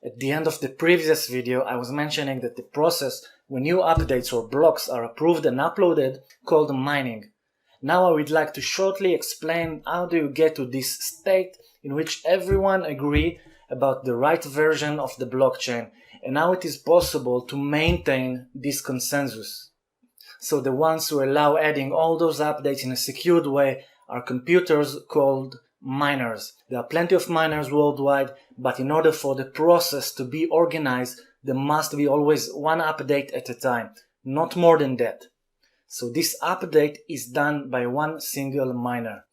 At the end of the previous video, I was mentioning that the process when new updates or blocks are approved and uploaded called mining. Now I would like to shortly explain how do you get to this state in which everyone agree about the right version of the blockchain and how it is possible to maintain this consensus. So the ones who allow adding all those updates in a secured way are computers called miners. There are plenty of miners worldwide, but in order for the process to be organized, there must be always one update at a time, not more than that. So this update is done by one single miner.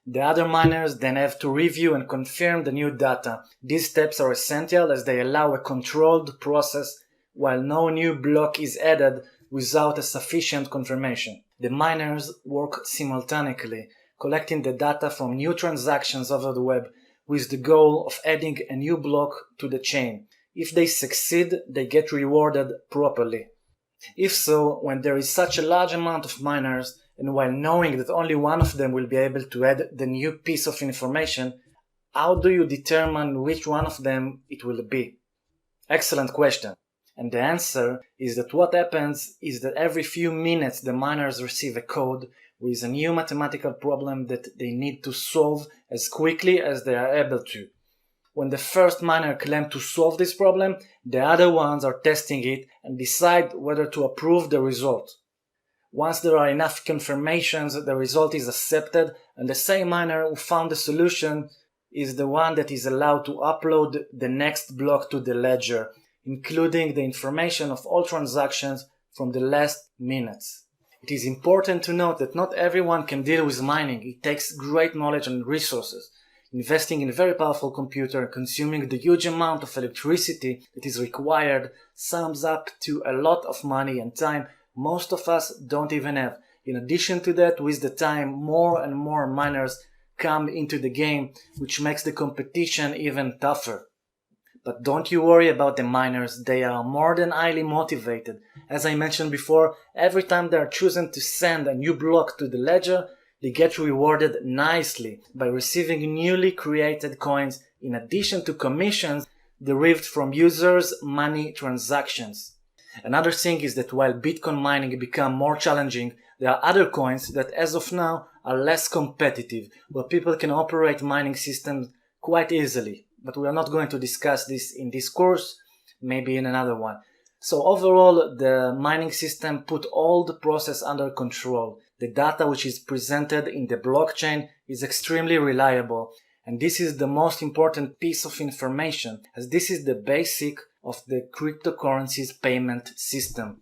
The other miners then have to review and confirm the new data. These steps are essential as they allow a controlled process while no new block is added without a sufficient confirmation. The miners work simultaneously, collecting the data from new transactions over the web with the goal of adding a new block to the chain. If they succeed, they get rewarded properly. If so, when there is such a large amount of miners, and while knowing that only one of them will be able to add the new piece of information, how do you determine which one of them it will be? Excellent question. And the answer is that what happens is that every few minutes the miners receive a code with a new mathematical problem that they need to solve as quickly as they are able to. When the first miner claims to solve this problem, the other ones are testing it and decide whether to approve the result. Once there are enough confirmations, the result is accepted, and the same miner who found the solution is the one that is allowed to upload the next block to the ledger, including the information of all transactions from the last minutes. It is important to note that not everyone can deal with mining. It takes great knowledge and resources. Investing in a very powerful computer and consuming the huge amount of electricity that is required sums up to a lot of money and time most of us don't even have. In addition to that, with the time, more and more miners come into the game, which makes the competition even tougher. But don't you worry about the miners, they are more than highly motivated. As I mentioned before, every time they are choosing to send a new block to the ledger, they get rewarded nicely by receiving newly created coins in addition to commissions derived from users' money transactions. Another thing is that while Bitcoin mining become more challenging, there are other coins that as of now are less competitive, where people can operate mining systems quite easily. But we are not going to discuss this in this course, maybe in another one. So overall, the mining system put all the process under control. The data which is presented in the blockchain is extremely reliable, and this is the most important piece of information, as this is the basic of the cryptocurrency's payment system.